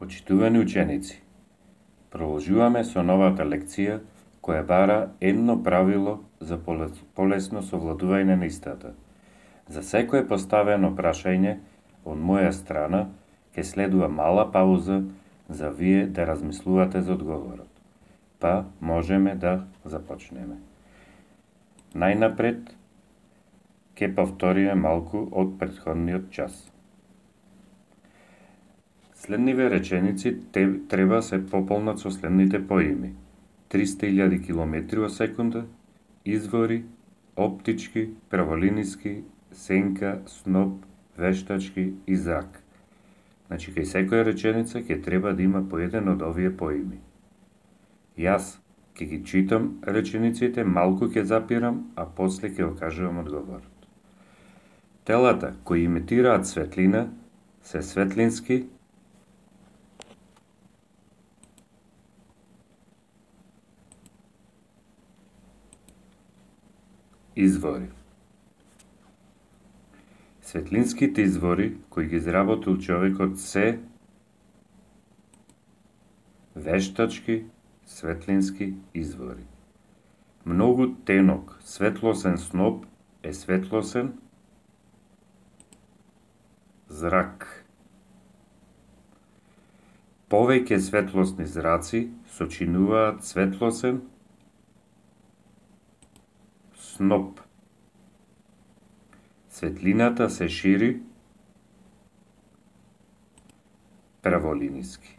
Почитувани ученици, продолжуваме со новата лекција која бара едно правило за полесно совладување на истата. За секое поставено прашање од моја страна ќе следува мала пауза за вие да размислувате за одговорот. Па можеме да започнеме. Најнапред ќе повториме малку од претходниот час. Следниве реченици треба се пополнат со следните поими: 300.000 км во секунда, извори, оптички, праволиниски, сенка, сноп, вештачки и зрак. Значи, кај секоја реченица ќе треба да има по еден од овие поими. Јас ќе ги читам речениците, малку ќе запирам, а после ќе окажувам одговорот. Телата кои имитираат светлина се светлински, извори. Светлинските извори кои ги изработил човекот се вештачки светлински извори. Многу тенок светлосен сноп е светлосен зрак. Повеќе светлосни зраци сочинуваат светлосен сноп. Светлината се шири праволиниски.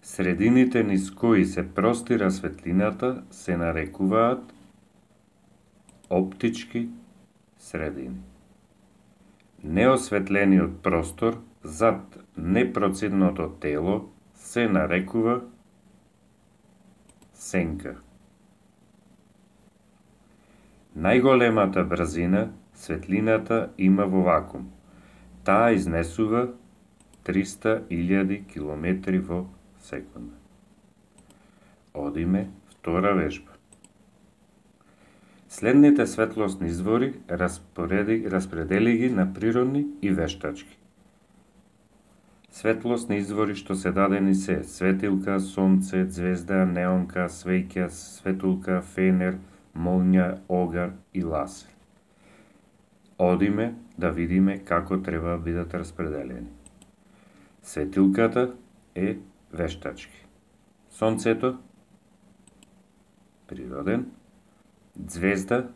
Средините низ кои се простира светлината се нарекуваат оптички средини. Неосветлениот простор зад непроцидното тело се нарекува сенка. Најголемата брзина светлината има во вакуум. Таа изнесува 300.000 км во секунда. Одиме втора вежба. Следните светлосни извори распредели ги на природни и вештачки. Светлосни извори што се дадени се светилка, сонце, звезда, неонка, свеќа, светулка, фенер, молња, огар и лазер. Одиме да видиме како треба да бидат распределени. Светилката е вештачки. Сонцето природен, звезда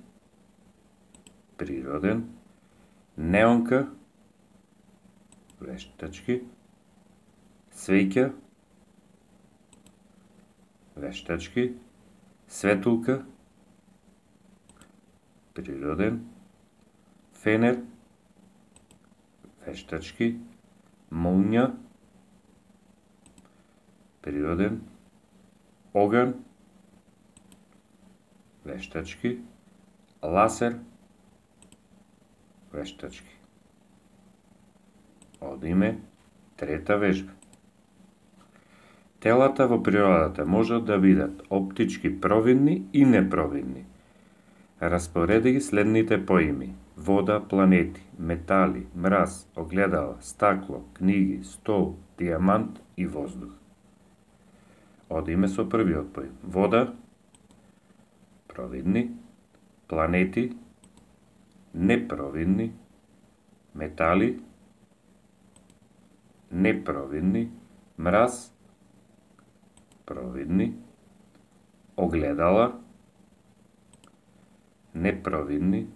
природен, неонка вештачки, свеќа вештачки, светулка природен, фенер вештачки, молња природен, оган вештачки, лазер вештачки. Одиме трета вежба. Телата во природата можат да бидат оптички провидни и непровидни. Распореди ги следните поими: вода, планети, метали, мраз, огледала, стакло, книги, стол, дијамант и воздух. Одиме со првиот поим. Вода, провидни, планети, непровидни, метали, непровидни, мраз, провидни, огледала, непровидни,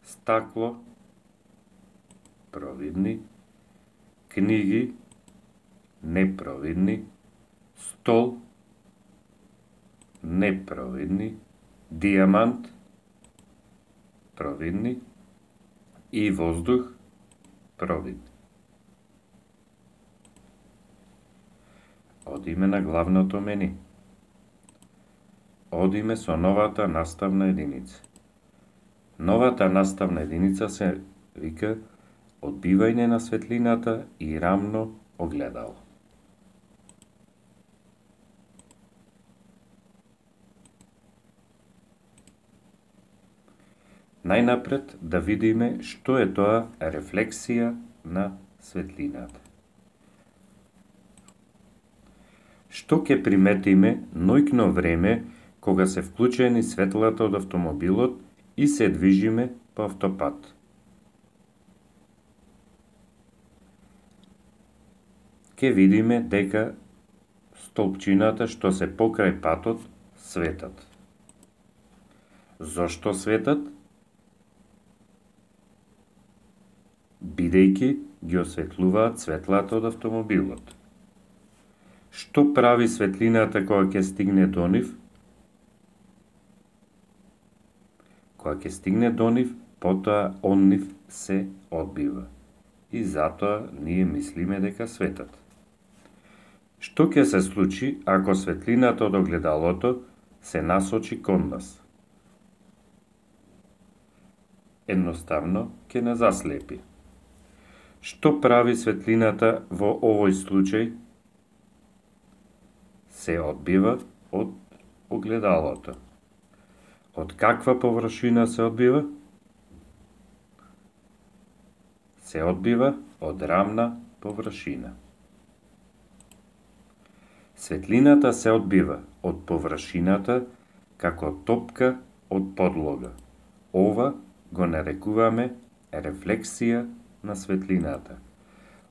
стакло, провидни, книги, непровидни, стол, непровидни, дијамант, провидни и воздух, провидни. Одиме на главното мени. Одиме со новата наставна единица. Новата наставна единица се вика одбивање на светлината и рамно огледало. Најнапред да видиме што е тоа рефлексија на светлината. Што ќе приметиме ноќно време кога се вклучени светлата од автомобилот и се движиме по автопат? Ќе видиме дека столпчината што се покрај патот светат. Зошто светат? Бидејќи ги осветлуваат светлата од автомобилот. Што прави светлината кога ќе стигне до нив? Кога ќе стигне до нив, потоа од нив се одбива. И затоа ние мислиме дека светат. Што ќе се случи ако светлината од огледалото се насочи кон нас? Едноставно ќе не заслепи. Што прави светлината во овој случај? Се одбива од огледалото. Од каква површина се одбива? Се одбива од рамна површина. Светлината се одбива од површината како топка од подлога. Ова го нарекуваме рефлексија на светлината.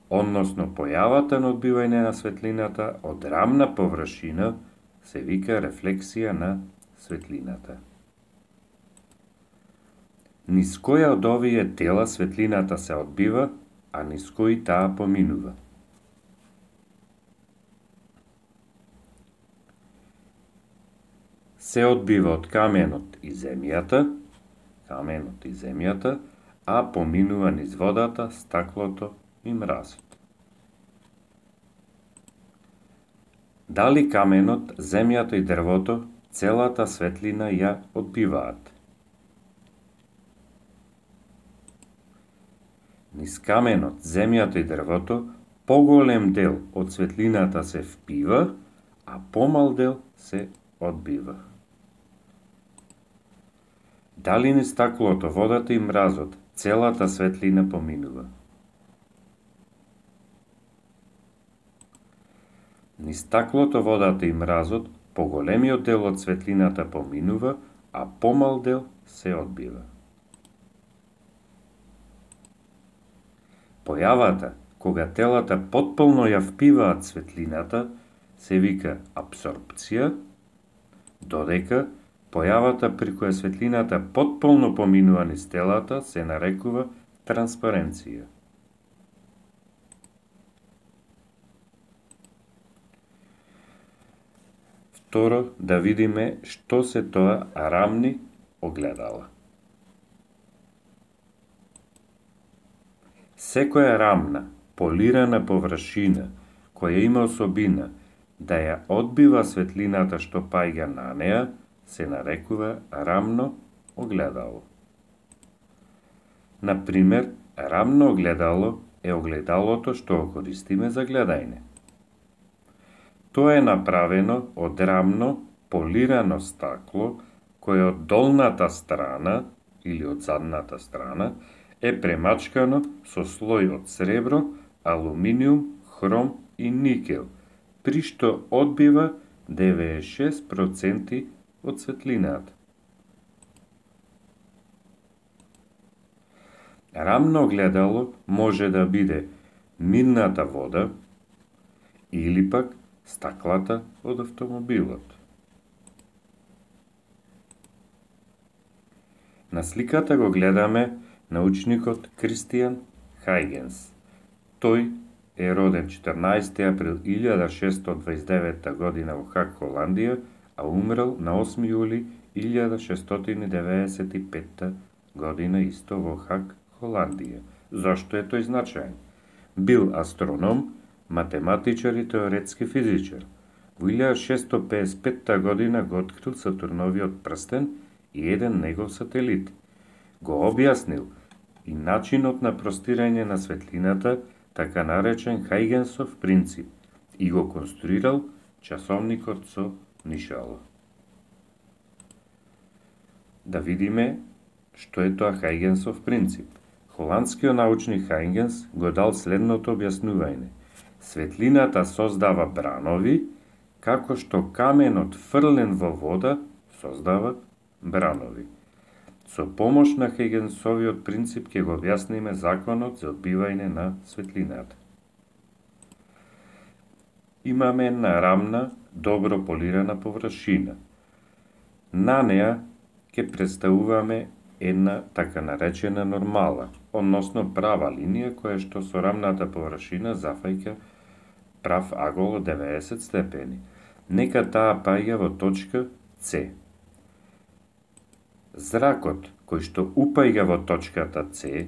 Односно, појавата на одбивање на светлината од рамна површина се вика рефлексија на светлината. Низ која од овие тела светлината се одбива, а низ кои таа поминува? Се одбива од каменот и земјата, а поминува низ водата, стаклото и мразот. Дали каменот, земјата и дрвото целата светлина ја одбиваат? Низ каменот, земјата и дрвото поголем дел од светлината се впива, а помал дел се одбива. Дали низ стаклото, водата и мразот целата светлина поминува? Низ стаклото, водата и мразот поголемиот дел од светлината поминува, а помал дел се одбива. Појавата кога телата потполно ја впиваат светлината се вика апсорпција, додека појавата при која светлината потполно поминува низ телата се нарекува транспаренција. Второ, да видиме што се тоа рамни огледала. Секоја рамна, полирана површина, која има особина да ја одбива светлината што паѓа на неа, се нарекува рамно огледало. Например, рамно огледало е огледалото што го користиме за гледање. Тоа е направено од рамно, полирано стакло, кое од долната страна или од задната страна е премачкано со слој од сребро, алуминиум, хром и никел, при што одбива 96% од светлината. Рамно огледало може да биде мирната вода или пак стаклата од автомобилот. На сликата го гледаме научникот Кристијан Хајгенс. Тој е роден 14. април 1629 година во Хаг, Холандија, а умрел на 8. јули 1695 година исто во Хаг, Холандија. Зошто е тој значаен? Бил астроном, математичар и теоретски физичар. Во 1655 година го открил Сатурновиот прстен и еден негов сателит. Го објаснил и начинот на простирање на светлината, така наречен Хајгенсов принцип, и го конструирал часовникот со нишало. Да видиме што е тоа Хајгенсов принцип. Холандскиот научник Хајгенс го дал следното објаснување. Светлината создава бранови, како што каменот фрлен во вода создава бранови. Со помош на Хигинсовиот принцип ќе го објасниме законот за одбивање на светлината. Имаме една рамна, добро полирана површина. На неа ќе представуваме една така наречена нормала, односно права линија која што со рамната површина зафаќа прав агол од 90 степени. Нека таа паѓа во точка С. Зракот кој што упаѓа во точката С,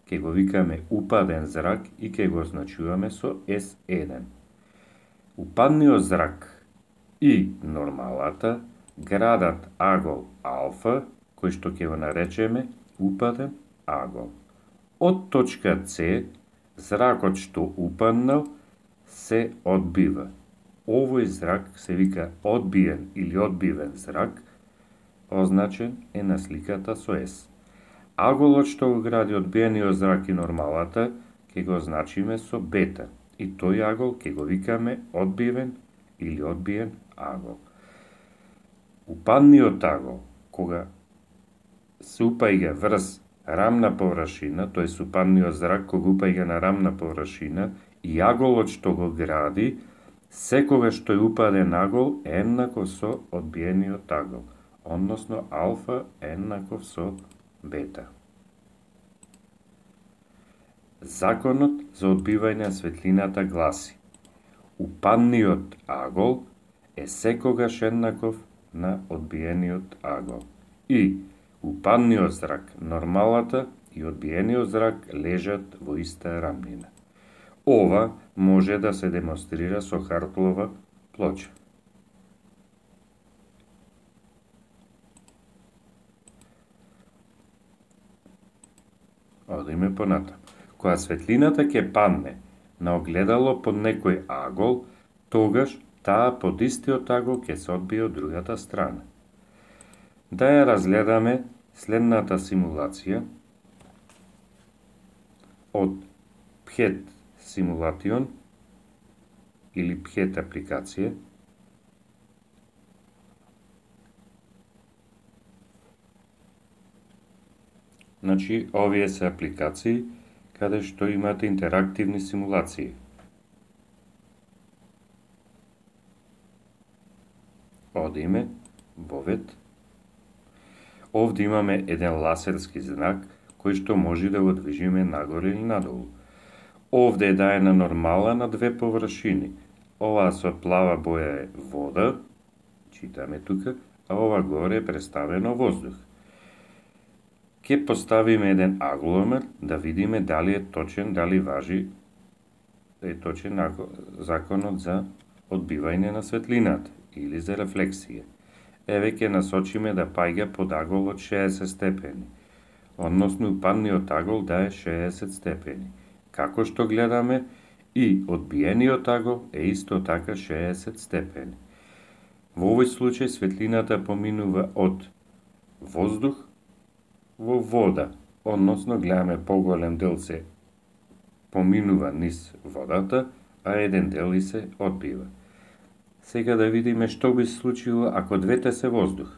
ќе го викаме упаден зрак и ќе го означуваме со S1. Упадниот зрак и нормалата градат агол алфа, кој што ќе го наречеме упаден агол. Од точка С, зракот што упаднал се одбива. Овој зрак се вика одбиен или одбивен зрак, означен е на сликата со S. Аголот што го гради одбиениот зрак и нормалата, ќе го означиме со бета. И тој агол ќе го викаме одбивен или одбиен агол. Упадниот агол, кога се упаѓа врз рамна површина, тоест упадниот зрак кога упаѓа на рамна површина и аголот што го гради, секогаш што е упаден агол е еднаков со одбиениот агол, односно алфа е еднаков со бета. Законот за одбивање на светлината гласи: упадниот агол е секогаш еднаков на одбиениот агол. И упадниот зрак, нормалата и одбиениот зрак лежат во иста рамнина. Ова може да се демонстрира со Хартлова плоча. Одиме понатаму. Кога светлината ќе падне на огледало под некој агол, тогаш таа под истиот агол ќе се одбие од другата страна. Да ја разгледаме следната симулација од PHET Simulation или PHET апликација. Значи, овие се апликации каде што имате интерактивни симулации. Одиме во вет. Овде имаме еден ласерски знак кој што може да го движиме нагоре или надолу. Овде е даена нормала на две површини. Оваа со плава боја е вода, читаме тука, а ова горе е представено воздух. Ке поставиме еден агломер да видиме дали е точен, дали важи законот за одбивање на светлината или за рефлексија. Еве ќе насочиме да паѓа под агол од 60 степени, односно упадниот агол да е 60 степени. Како што гледаме, и одбиениот агол е исто така 60 степени. Во овој случај светлината поминува од воздух во вода, односно гледаме поголем дел се поминува низ водата, а еден дел и се одбива. Сега да видиме што би се случило ако двете се воздух.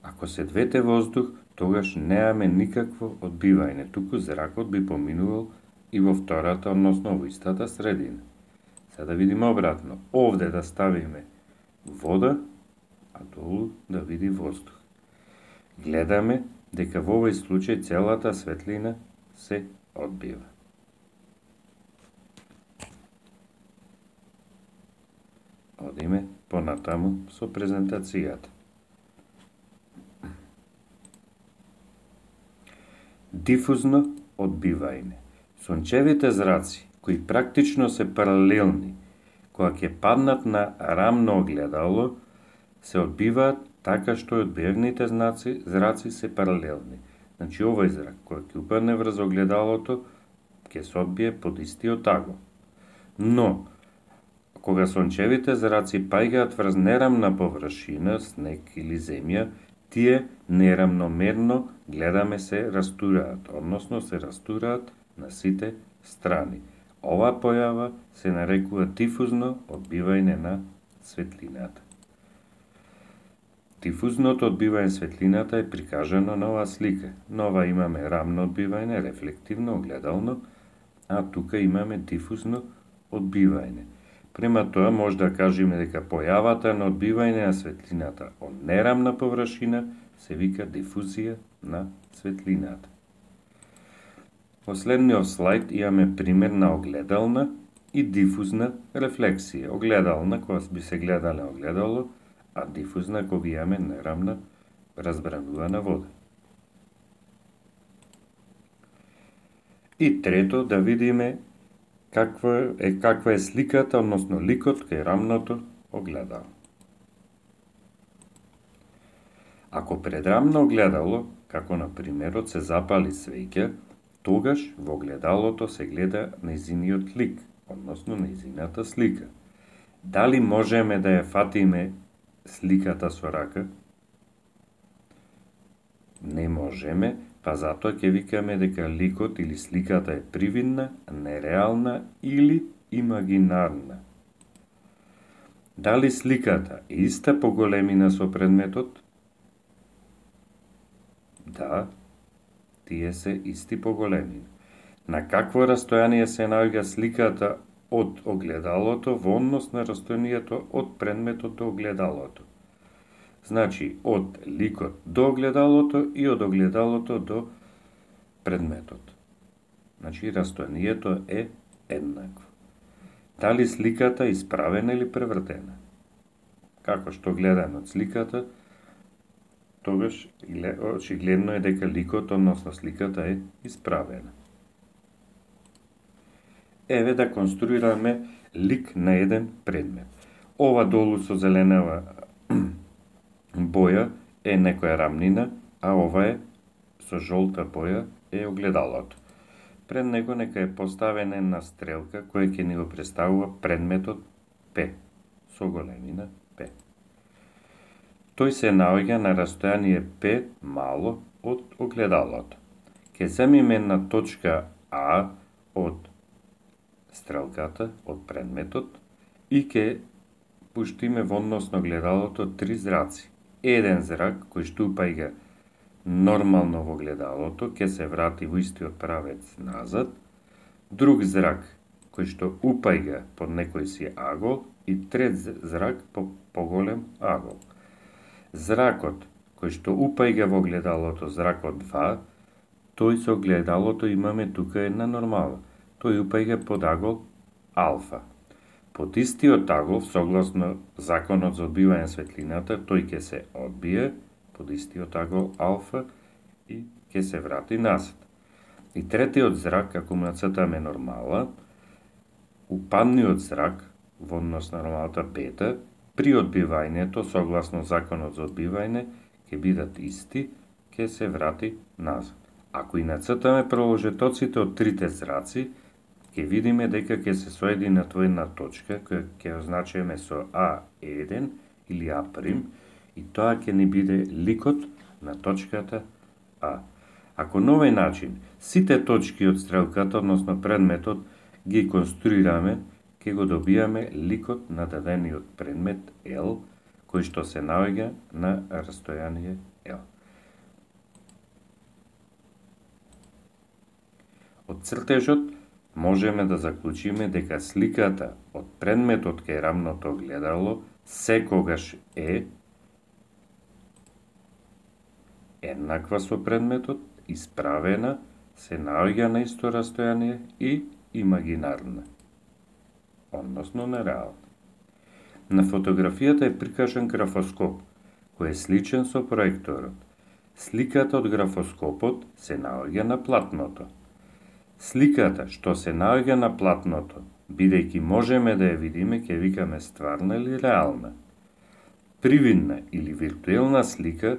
Ако се двете воздух, тогаш немаме никакво одбивање, туку зракот би поминувал и во втората, односно во истата средина. Сега да видиме обратно. Овде да ставиме вода, а долу да види воздух. Гледаме дека во овој случај целата светлина се одбива. Одиме понатаму со презентацијата. Дифузно одбивање. Сончевите зраци, кои практично се паралелни, кога ќе паднат на рамно огледало, се одбиваат така што одбивните зраци се паралелни. Значи овој зрак кој ќе упадне врз огледалото, ќе се одбие под истиот агол. Но, кога сончевите зраци паѓаат врз нерамна површина, снег или земја, тие нерамномерно гледаме се растураат, односно се растураат на сите страни. Ова појава се нарекува дифузно одбивање на светлината. Дифузното одбивање светлината е прикажано на оваа слика. На ова имаме рамно одбивање, рефлективно, огледално, а тука имаме дифузно одбивање. Према тоа може да кажеме дека појавата на одбивање на светлината од нерамна површина се вика дифузија на светлината. Во следниот слайд имаме пример на огледална и дифузна рефлексија. Огледална кога би се гледале огледало, а дифузна кога имаме нерамна разбранувана вода. И трето, да видиме каква е сликата, односно ликот кај рамното огледало. Ако пред рамно огледало, како на примерот, се запали свеќа, тогаш во огледалото се гледа нејзиниот лик, односно нејзината слика. Дали можеме да ја фатиме сликата со рака? Не можеме, па затоа ќе викаме дека ликот или сликата е привидна, нереална или имагинарна. Дали сликата е иста по големина со предметот? Да, тие се исти по големина. На какво растојание се наоѓа сликата од огледалото во однос на растојанието од предметот до огледалото? Значи, од ликот до огледалото и од огледалото до предметот. Значи, растојанието е еднакво. Дали сликата е исправена или превртена? Како што гледаме од сликата, тогаш очигледно е дека ликот, односно сликата е исправена. Еве да конструираме лик на еден предмет. Ова долу со зеленава боја е некоја рамнина, а ова е со жолта боја е огледалото. Пред него нека е поставена една стрелка која ќе ни го представува предметот П со големина П. Тој се наоѓа на растојание П мало од огледалото. Ќе земиме една точка А од стрелката, од предметот, и ќе пуштиме во однос на огледалото 3 зраци. Еден зрак кој што упаѓа нормално во огледалото ќе се врати во истиот правец назад, друг зрак кој што упаѓа под некој си агол и трет зрак по поголем агол. Зракот кој што упаѓа во огледалото, зракот 2, тој со огледалото имаме тука една нормала. Тој упаѓа под агол алфа. Под истиот агол, согласно законот за одбивање светлината, тој ќе се одбие под истиот агол алфа и ќе се врати назад. И третиот зрак, ако му нацртаме нормала, упадниот зрак во однос на нормалата бета, при одбивањето, согласно законот за одбивање, ќе бидат исти, ќе се врати назад. Ако и нацртаме проложетоците од трите зраци, ќе видиме дека ќе се соединат во една точка, која ќе означиме со А1 или А', и тоа ќе ни биде ликот на точката А. Ако на овој начин сите точки од стрелката, односно предметот, ги конструираме, ќе го добијаме ликот на дадениот предмет L, кој што се наоѓа на растојание L. Од цртежот можеме да заклучиме дека сликата од предметот кај рамното огледало секогаш е еднаква со предметот, исправена, се наоѓа на исто растојание и имагинарна, односно нереална. На фотографијата е прикажан графоскоп, кој е сличен со проекторот. Сликата од графоскопот се наоѓа на платното. Сликата што се наоѓа на платното, бидејќи можеме да ја видиме, ќе викаме стварна или реална. Привидна или виртуелна слика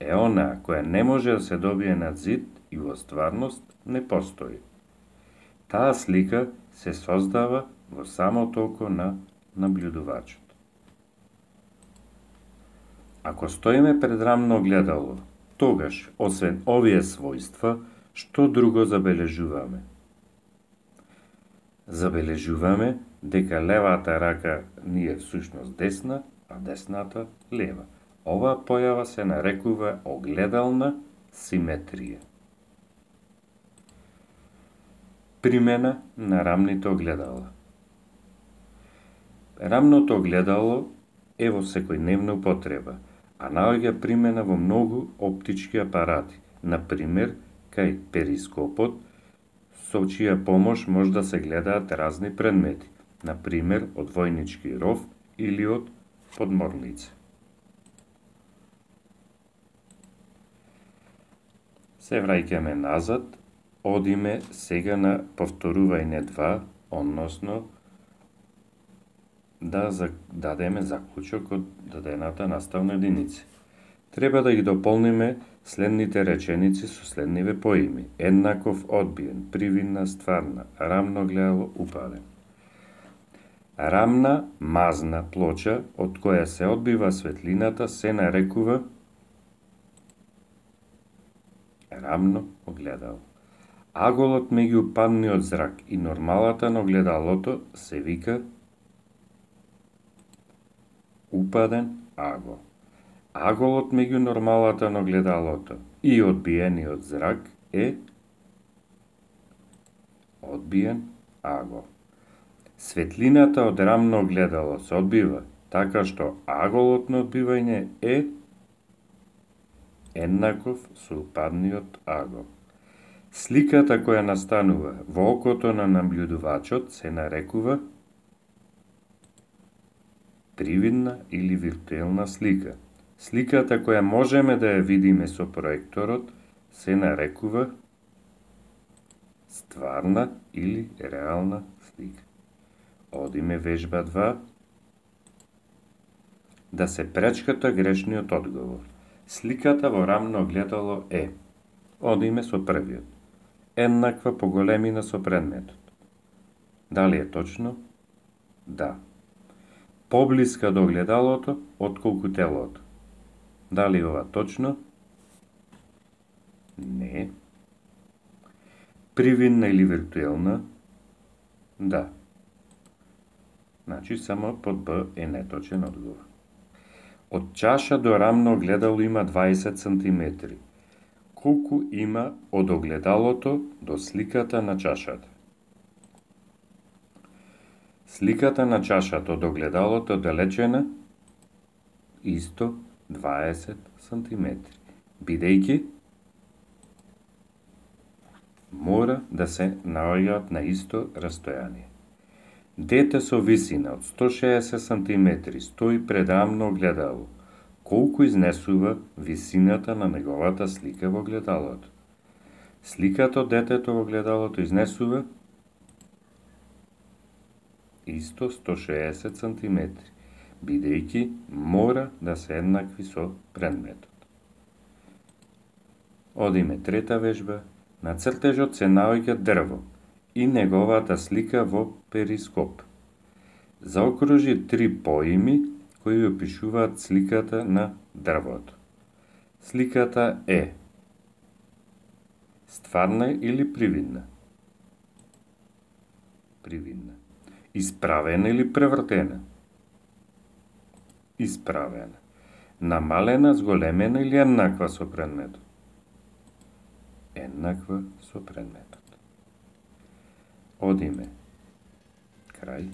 е онаа која не може да се добие на зид и во стварност не постои. Таа слика се создава во самото око на наблюдувачот. Ако стоиме пред рамно огледало, тогаш, освен овие својства, што друго забележуваме? Забележуваме дека левата рака ни е всушност десна, а десната лева. Оваа појава се нарекува огледална симетрија. Примена на рамните огледала. Рамното огледало е во секојдневна употреба, а наоѓа примена во многу оптички апарати, например, кај перископот, со чија помош може да се гледаат разни предмети, например, од војнички ров или од подморлице. Се враќаме назад, одиме сега на повторување 2, односно да дадеме заклучок од дадената наставна единица. Треба да ги дополниме следните реченици со следниве поими: еднаков, одбиен, привидна, стварна, рамно огледало, упаден. Рамна мазна плоча од која се одбива светлината се нарекува рамно огледало. Аголот меѓу падниот зрак и нормалата на огледалото се вика упаден агол. Аголот меѓу нормалата на огледалото и одбиениот зрак е одбиен агол. Светлината од рамно огледало се одбива така што аголот на одбивање е еднаков со упадниот агол. Сликата која настанува во окото на набљудувачот се нарекува привидна или виртуелна слика. Сликата која можеме да ја видиме со проекторот се нарекува стварна или реална слика. Одиме вежба 2. Да се пречката грешниот одговор. Сликата во рамно огледало е. Одиме со првиот. Еднаква поголемина со предметот. Дали е точно? Да. Поблиска до огледалото отколку телото. Дали ова точно? Не. Привидна или виртуелна? Да. Значи само под Б е неточен одговор. Од чаша до рамно огледало има 20 см. Колку има од огледалото до сликата на чашата? Сликата на чашата од огледалото далечена исто 20 см, бидејќи мора да се наоѓаат на исто растојание. Дете со висина од 160 см стои пред рамно огледало. Колку изнесува висината на неговата слика во огледалото? Сликата од детето во огледалото изнесува исто 160 см, бидејќи мора да се еднакви со предметот. Одиме трета вежба. На цртежот се наоѓа дрво и неговата слика во перископ. Заокружи 3 поими кои опишуваат сликата на дрвото. Сликата е стварна или привидна? Привидна. Исправена или превртена? Исправена. Намалена, зголемена или еднаква со предметот? Еднаква со предметот. Одиме. Крај.